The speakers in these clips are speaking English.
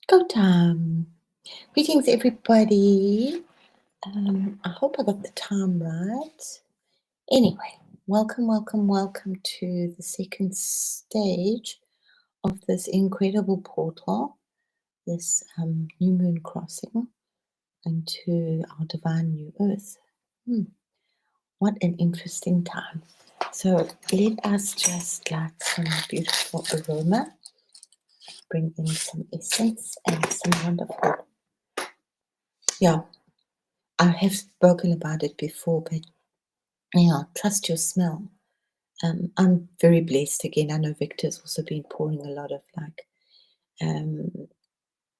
Go time. Greetings, everybody. I hope I got the time right. Anyway, welcome to the second stage of this incredible portal, this new moon crossing into our divine new earth. What an interesting time. So let us just light some beautiful aroma, bring in some essence and some wonderful, yeah, I have spoken about it before, but yeah, trust your smell. I'm very blessed again. I know Victor's also been pouring a lot of um,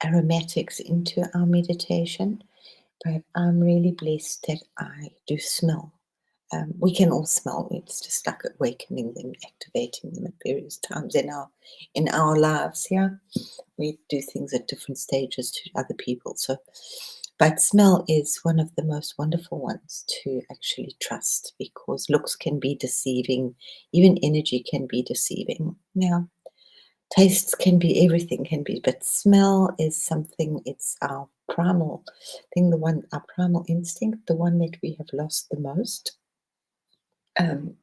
aromatics into our meditation, but I'm really blessed that I do smell. We can all smell. It's just like awakening them, activating them at various times in our lives. Yeah, we do things at different stages to other people. So, but smell is one of the most wonderful ones to actually trust because looks can be deceiving, even energy can be deceiving. Yeah, tastes can be everything, can be, but smell is something. It's our primal thing, our primal instinct, the one that we have lost the most. Um,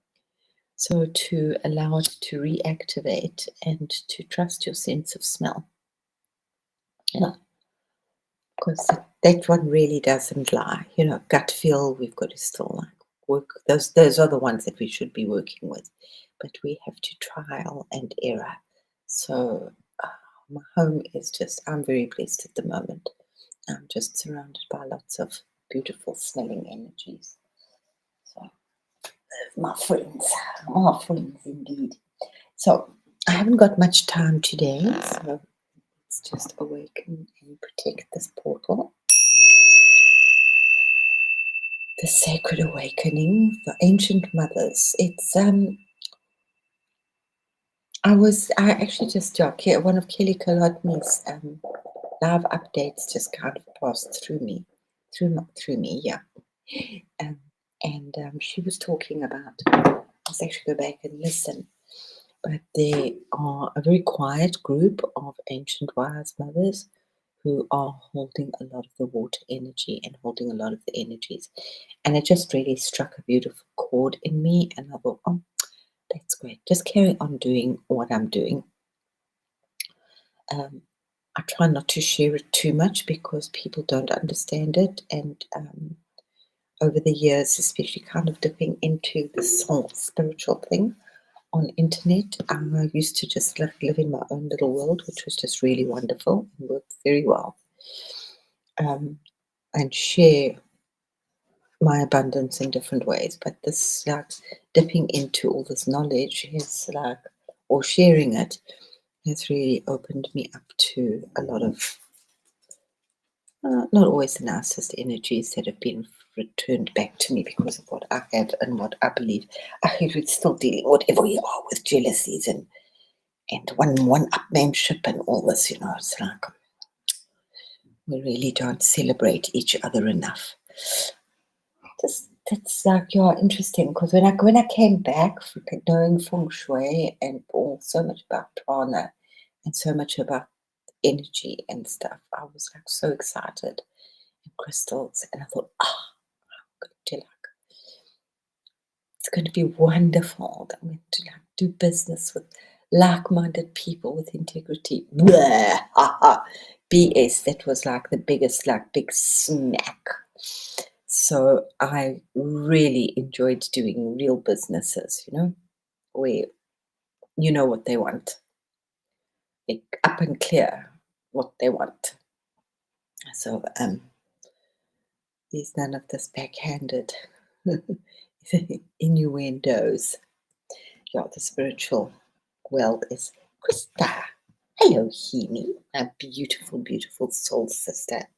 so to allow it to reactivate and to trust your sense of smell. Yeah, because that one really doesn't lie. Gut feel, we've got to still work. Those are the ones that we should be working with, but we have to trial and error. So my home is I'm very blessed at the moment. I'm just surrounded by lots of beautiful smelling energies. So my friends indeed. So I haven't got much time today, so let's just awaken and protect this portal. The sacred awakening, the ancient mothers. I actually just one of Kelly Kalotny's live updates just kind of passed through me, yeah. Um, and she was talking about. Let's actually go back and listen. But they are a very quiet group of ancient wise mothers who are holding a lot of the water energy and holding a lot of the energies. And it just really struck a beautiful chord in me. And I thought, oh, that's great. Just carry on doing what I'm doing. I try not to share it too much because people don't understand it. And over the years, especially kind of dipping into this whole spiritual thing on internet, I used to just live in my own little world, which was just really wonderful and worked very well. And share my abundance in different ways. But this dipping into all this knowledge or sharing it has really opened me up to a lot of not always the nicest energies that have been returned back to me because of what I have and what I believe. It's still dealing whatever we are with jealousies and one-upmanship and all this. It's like we really don't celebrate each other enough. That's interesting because when I came back from knowing feng shui and so much about prana and so much about energy and stuff, I was so excited and crystals, and I thought, it's going to be wonderful. I'm going to do business with like-minded people with integrity. Blah, BS. That was the biggest big smack. So I really enjoyed doing real businesses, where you know what they want, up and clear what they want. So there's none of this backhanded innuendos. Yeah, the spiritual world is Krista. Hello, Hemi, my beautiful, beautiful soul sister.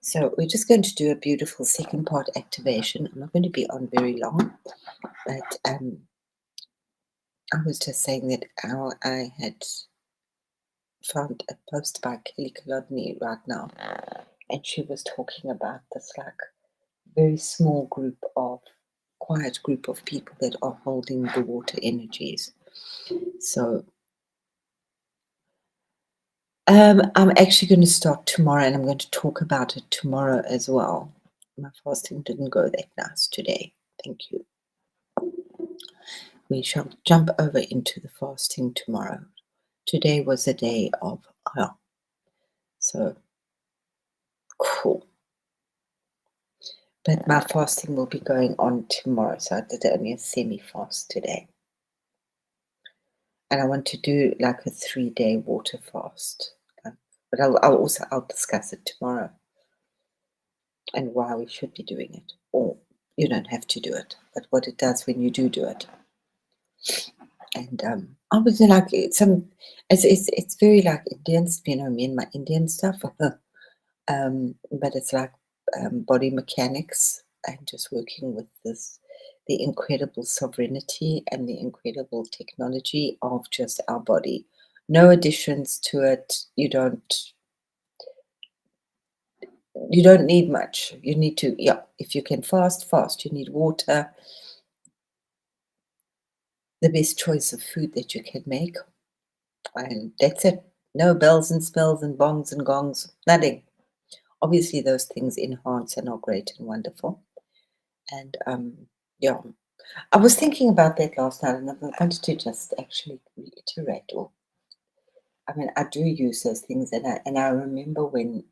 So we're just going to do a beautiful second part activation. I'm not going to be on very long, but I was just saying that I had found a post by Kelly Kalodny right now, and she was talking about this very small quiet group of people that are holding the water energies. So I'm actually going to start tomorrow, and I'm going to talk about it tomorrow as well. My fasting didn't go that nice today. Thank you. We shall jump over into the fasting tomorrow. Today was a day of, oh, so cool. But my fasting will be going on tomorrow, so I did only a semi-fast today. And I want to do like a 3-day water fast. But I'll discuss it tomorrow and why we should be doing it. Or you don't have to do it, but what it does when you do it. And I was like it's very like Indian, me and my Indian stuff. But it's like body mechanics and just working with the incredible sovereignty and the incredible technology of just our body. No additions to it. You don't need much. You need to, yeah, if you can fast. You need water, the best choice of food that you can make, and that's it. No bells and spells and bongs and gongs, nothing. Obviously, those things enhance and are great and wonderful. And yeah, I was thinking about that last night, and I wanted to just actually reiterate. Or, I mean, I do use those things, and I remember when,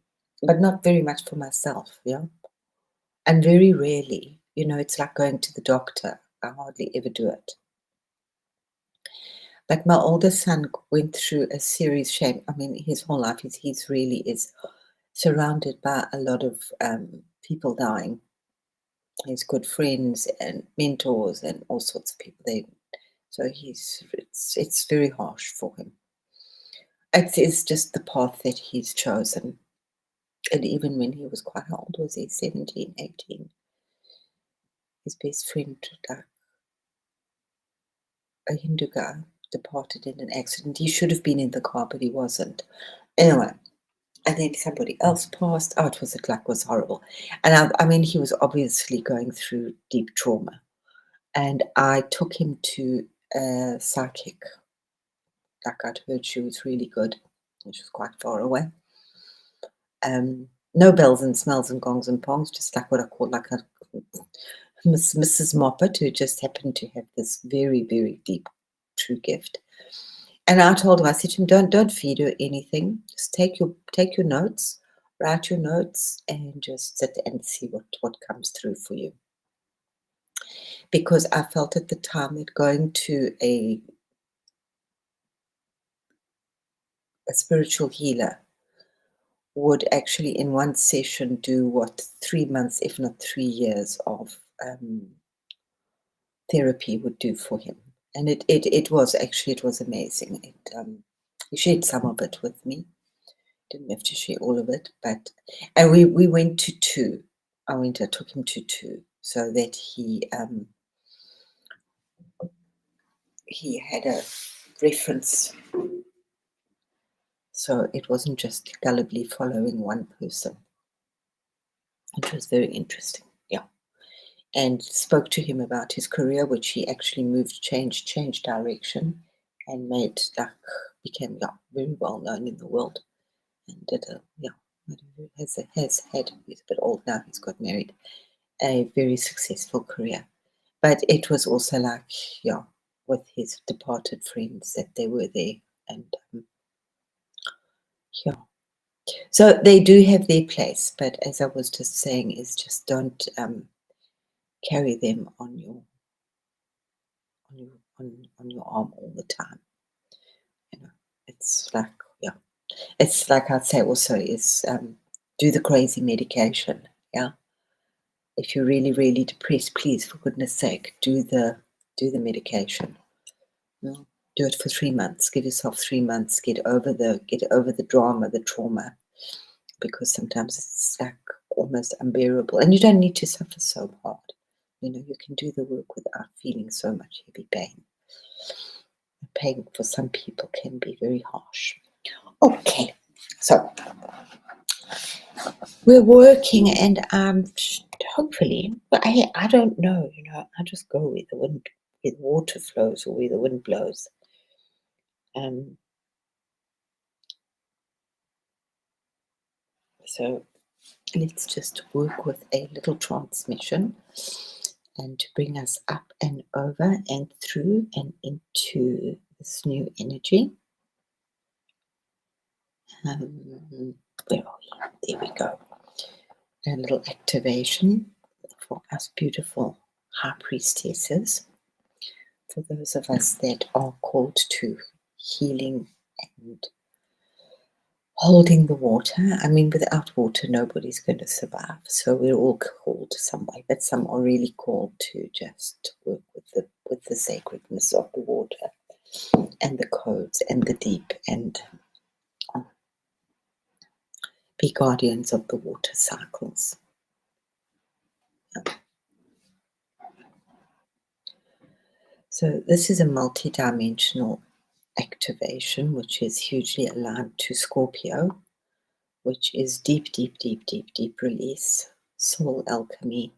but not very much for myself. Yeah, and very rarely. It's like going to the doctor. I hardly ever do it. But my oldest son went through a serious shame. I mean, his whole life, he's really is surrounded by a lot of people dying. His good friends and mentors and all sorts of people. So it's very harsh for him. It's just the path that he's chosen. And even when he was quite old, was he 17, 18? His best friend, a Hindu guy, departed in an accident. He should have been in the car, but he wasn't. Anyway, and then somebody else passed. Oh, it was horrible. And I mean, he was obviously going through deep trauma. And I took him to a psychic. Like I'd heard she was really good, which was quite far away. No bells and smells and gongs and pongs, just like what I call like a Mrs. Moppet, who just happened to have this very, very deep, true gift. And I told him, I said to him, don't feed her anything. Just take your notes, write your notes, and just sit and see what comes through for you. Because I felt at the time that going to a spiritual healer would actually in one session do what 3 months, if not 3 years of therapy would do for him. And it was amazing. He shared some of it with me. Didn't have to share all of it, and we went to two. I took him to two so that he had a reference. So it wasn't just gullibly following one person, which was very interesting. Yeah. And spoke to him about his career, which he actually changed direction, and became very well known in the world, and has had. He's a bit old now. He's got married. A very successful career, but it was also with his departed friends that they were there, and yeah. So they do have their place, but as I was just saying, is just don't carry them on your arm all the time. It's like it's like I'd say also is do the crazy medication. Yeah, if you're really really depressed, please for goodness sake do the medication. Do it for 3 months. Give yourself 3 months. Get over the drama, the trauma, because sometimes it's like almost unbearable, and you don't need to suffer so hard. You can do the work without feeling so much heavy pain. The pain for some people can be very harsh. Okay, so we're working, and hopefully, but I don't know. I just go where the water flows, or where the wind blows. So let's just work with a little transmission and to bring us up and over and through and into this new energy. Where are we? There we go. A little activation for us beautiful high priestesses, for those of us that are called to healing and holding the water. I mean, without water, nobody's going to survive. So we're all called some way, but some are really called to just work with the sacredness of the water and the codes and the deep and be guardians of the water cycles. So this is a multi-dimensional activation, which is hugely aligned to Scorpio, which is deep, deep, deep, deep, deep release, soul alchemy,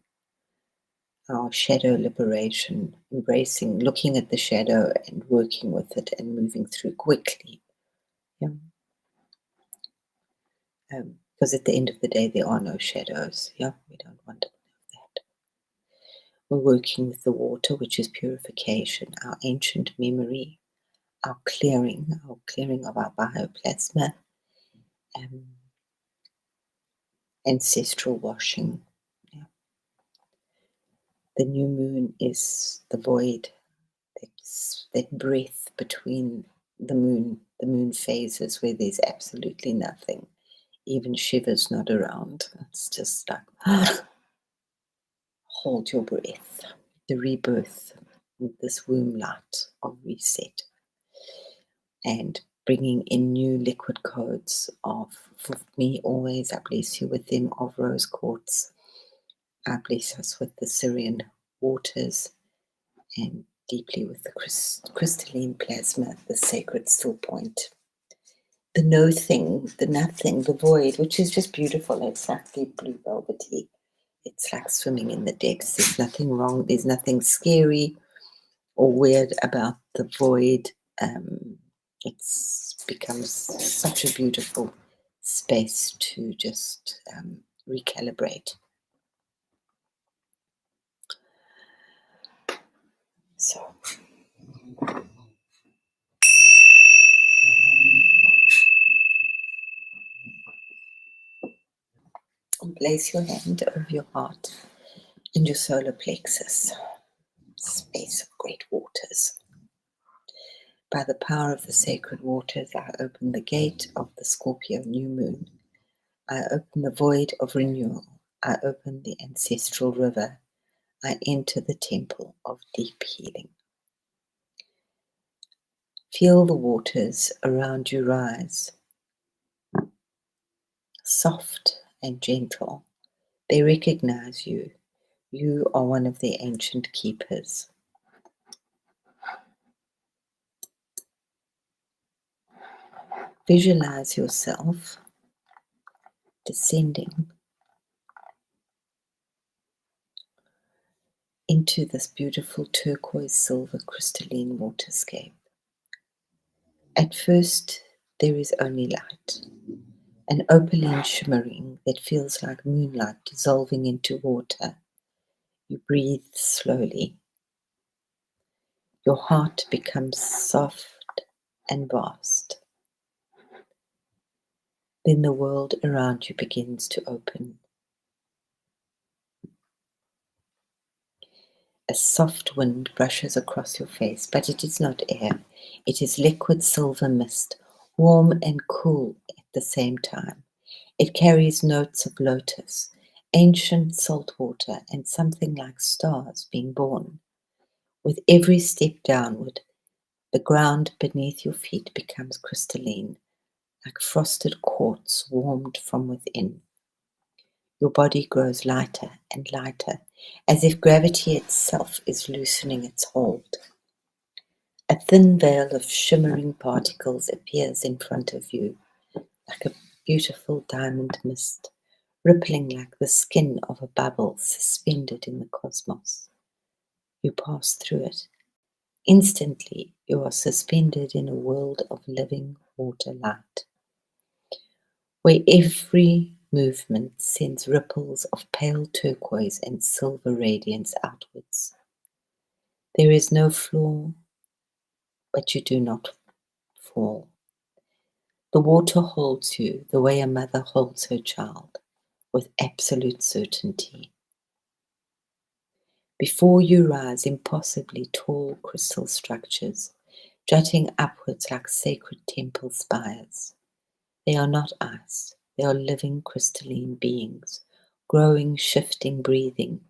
our shadow liberation, embracing, looking at the shadow and working with it and moving through quickly. Yeah. Because at the end of the day, there are no shadows. Yeah, we don't want that. We're working with the water, which is purification, our ancient memory, our clearing of our bioplasma, ancestral washing. Yeah. The new moon is the void, that breath between the moon phases where there's absolutely nothing, even shivers not around. It's just like hold your breath, the rebirth, this womb light of reset, and bringing in new liquid codes of, for me always, I bless you with them, of rose quartz. I bless us with the Syrian waters and deeply with the crystalline plasma, the sacred still point. The no thing, the nothing, the void, which is just beautiful. It's like deep blue velvety. It's like swimming in the depths. There's nothing wrong. There's nothing scary or weird about the void. It becomes such a beautiful space to just recalibrate. So place your hand over your heart and your solar plexus, space of great waters. By the power of the sacred waters, I open the gate of the Scorpio new moon. I open the void of renewal. I open the ancestral river. I enter the temple of deep healing. Feel the waters around you rise, soft and gentle. They recognize you. You are one of their ancient keepers. Visualize yourself descending into this beautiful turquoise silver crystalline waterscape. At first, there is only light, an opaline shimmering that feels like moonlight dissolving into water. You breathe slowly. Your heart becomes soft and vast. Then the world around you begins to open. A soft wind brushes across your face, but it is not air. It is liquid silver mist, warm and cool at the same time. It carries notes of lotus, ancient salt water, and something like stars being born. With every step downward, the ground beneath your feet becomes crystalline, like frosted quartz warmed from within. Your body grows lighter and lighter, as if gravity itself is loosening its hold. A thin veil of shimmering particles appears in front of you, like a beautiful diamond mist, rippling like the skin of a bubble suspended in the cosmos. You pass through it. Instantly, you are suspended in a world of living water light, where every movement sends ripples of pale turquoise and silver radiance outwards. There is no floor, but you do not fall. The water holds you the way a mother holds her child, with absolute certainty. Before you rise impossibly tall crystal structures, jutting upwards like sacred temple spires. They are not ice, they are living crystalline beings, growing, shifting, breathing.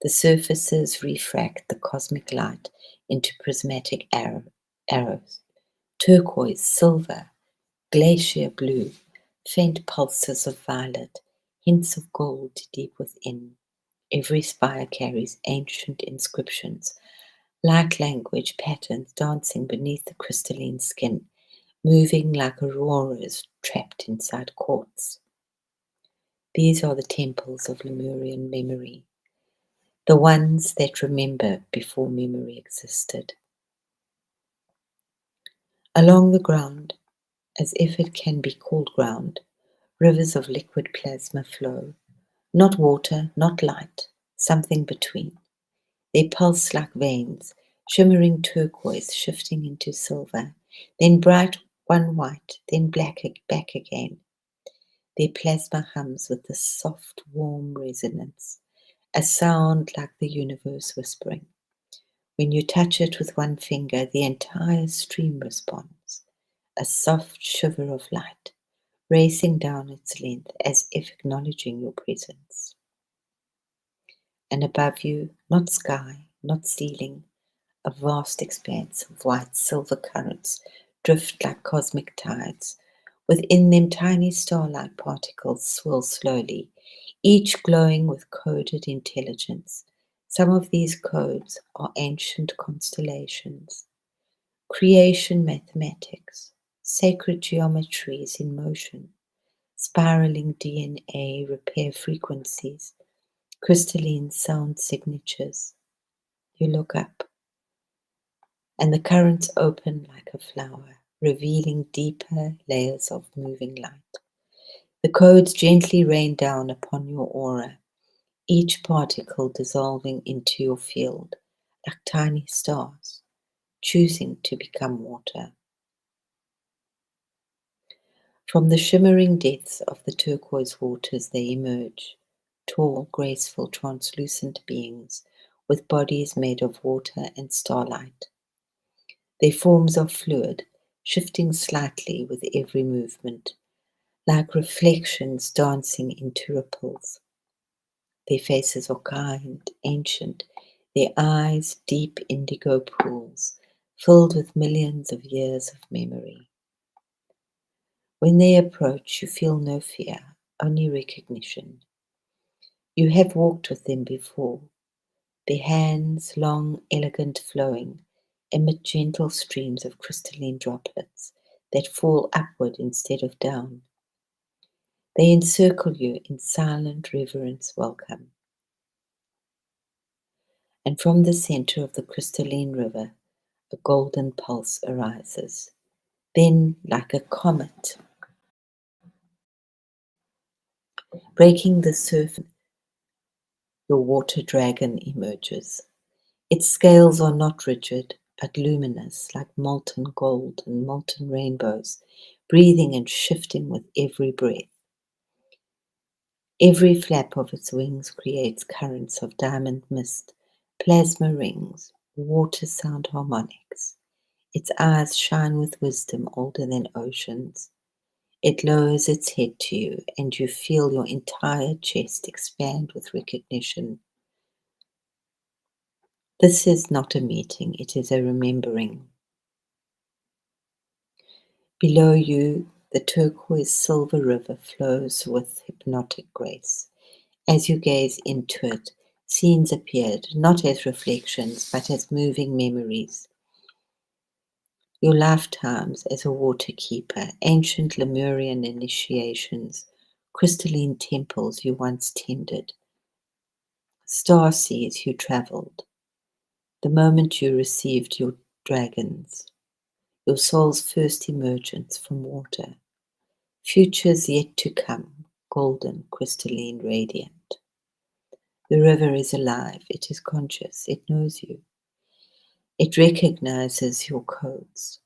The surfaces refract the cosmic light into prismatic arrows, turquoise, silver, glacier blue, faint pulses of violet, hints of gold deep within. Every spire carries ancient inscriptions, like language patterns dancing beneath the crystalline skin, moving like auroras trapped inside quartz. These are the temples of Lemurian memory, the ones that remember before memory existed. Along the ground, as if it can be called ground, rivers of liquid plasma flow, not water, not light, something between. They pulse like veins, shimmering turquoise, shifting into silver, then bright one white, then black back again. Their plasma hums with a soft, warm resonance, a sound like the universe whispering. When you touch it with one finger, the entire stream responds, a soft shiver of light, racing down its length as if acknowledging your presence. And above you, not sky, not ceiling, a vast expanse of white silver currents drift like cosmic tides. Within them, tiny star-like particles swirl slowly, each glowing with coded intelligence. Some of these codes are ancient constellations, creation mathematics, sacred geometries in motion, spiraling DNA repair frequencies, crystalline sound signatures. You look up, and the currents open like a flower, revealing deeper layers of moving light. The codes gently rain down upon your aura, each particle dissolving into your field like tiny stars, choosing to become water. From the shimmering depths of the turquoise waters they emerge, tall, graceful, translucent beings with bodies made of water and starlight. Their forms are fluid, shifting slightly with every movement, like reflections dancing into ripples. Their faces are kind, ancient, their eyes deep indigo pools, filled with millions of years of memory. When they approach, you feel no fear, only recognition. You have walked with them before, their hands, long, elegant, flowing, emit gentle streams of crystalline droplets that fall upward instead of down. They encircle you in silent reverence welcome. And from the center of the crystalline river, a golden pulse arises. Then, like a comet, breaking the surface, your water dragon emerges. Its scales are not rigid, but luminous, like molten gold and molten rainbows, breathing and shifting with every breath. Every flap of its wings creates currents of diamond mist, plasma rings, water sound harmonics. Its eyes shine with wisdom older than oceans. It lowers its head to you, and you feel your entire chest expand with recognition. This is not a meeting, it is a remembering. Below you, the turquoise silver river flows with hypnotic grace. As you gaze into it, scenes appeared, not as reflections, but as moving memories. Your lifetimes as a water keeper, ancient Lemurian initiations, crystalline temples you once tended, star seas you traveled, the moment you received your dragons, your soul's first emergence from water, futures yet to come, golden, crystalline, radiant. The river is alive, it is conscious, it knows you. It recognizes your codes.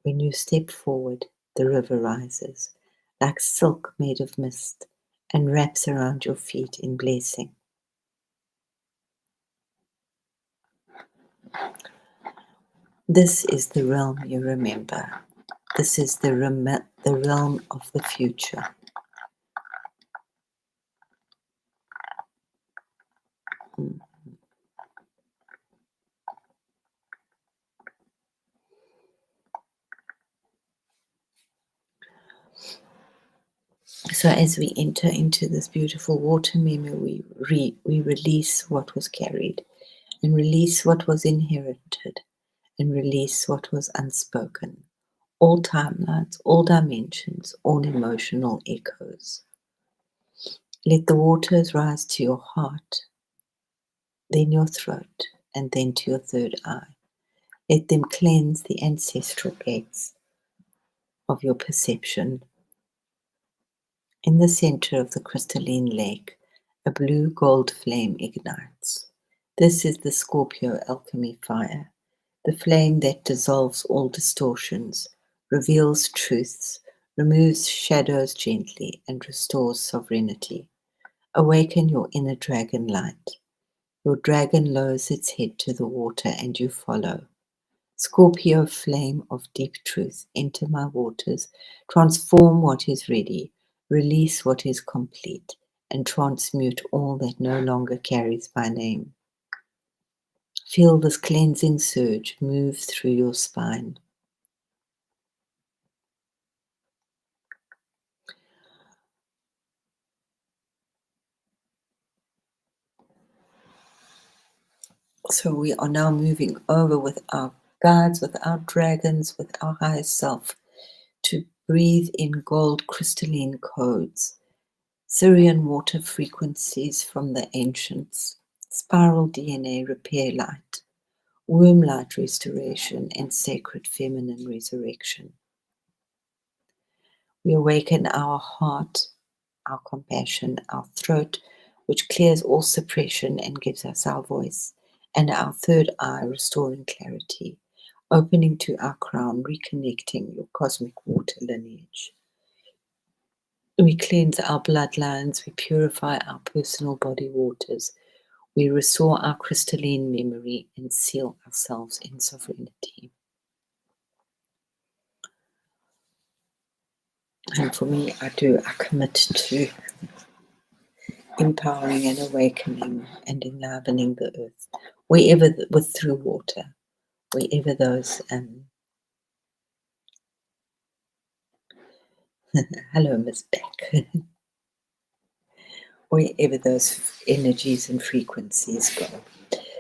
When you step forward, the river rises, like silk made of mist, and wraps around your feet in blessing. This is the realm you remember. This is the realm of the future. Mm. So as we enter into this beautiful water memory, we release what was carried, and release what was inherited, and release what was unspoken. All timelines, all dimensions, all emotional echoes. Let the waters rise to your heart, then your throat, and then to your third eye. Let them cleanse the ancestral gates of your perception. In the center of the crystalline lake, a blue gold flame ignites. This is the Scorpio alchemy fire, the flame that dissolves all distortions, reveals truths, removes shadows gently, and restores sovereignty. Awaken your inner dragon light. Your dragon lowers its head to the water, and you follow. Scorpio flame of deep truth, enter my waters, transform what is ready, release what is complete, and transmute all that no longer carries my name. Feel this cleansing surge move through your spine. So we are now moving over with our guides, with our dragons, with our highest self, to breathe in gold crystalline codes, Syrian water frequencies from the ancients, spiral DNA repair light, womb light restoration, and sacred feminine resurrection. We awaken our heart, our compassion, our throat, which clears all suppression and gives us our voice, and our third eye, restoring clarity, opening to our crown, reconnecting your cosmic water lineage. We cleanse our bloodlines, we purify our personal body waters, we restore our crystalline memory and seal ourselves in sovereignty. And for me, I commit to empowering and awakening and enlivening the earth, wherever, through water, wherever those, hello, Miss Beck, wherever those energies and frequencies go.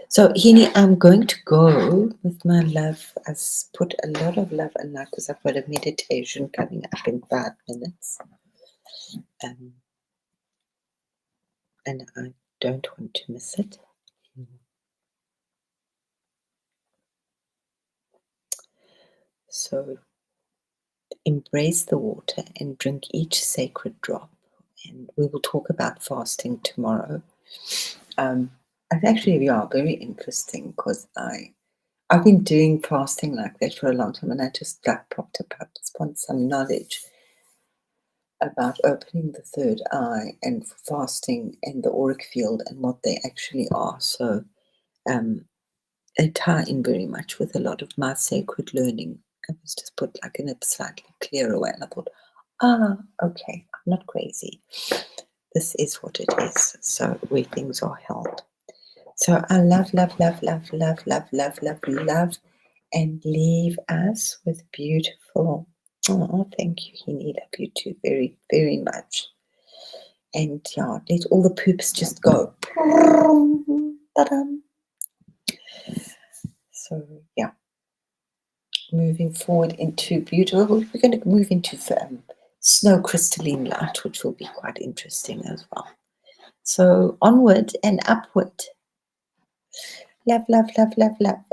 So, Hini, I'm going to go with my love. I've put a lot of love and light because I've got a meditation coming up in 5 minutes. And I don't want to miss it. So, embrace the water and drink each sacred drop. And we will talk about fasting tomorrow. And actually, very interesting because I've been doing fasting like that for a long time, and I just popped up upon some knowledge about opening the third eye and fasting and the auric field and what they actually are. So they tie in very much with a lot of my sacred learning. It was just put like in a slightly clearer way, and I thought, okay, I'm not crazy. This is what it is. So where things are held. So I love, love, love, love, love, love, love, love, love, and leave us with beautiful. Oh, thank you, Hini. Love you too very, very much. And yeah, let all the poops just go. So yeah, moving forward into beautiful. We're going to move into snow crystalline light, which will be quite interesting as well. So onward and upward. Love, love, love, love, love.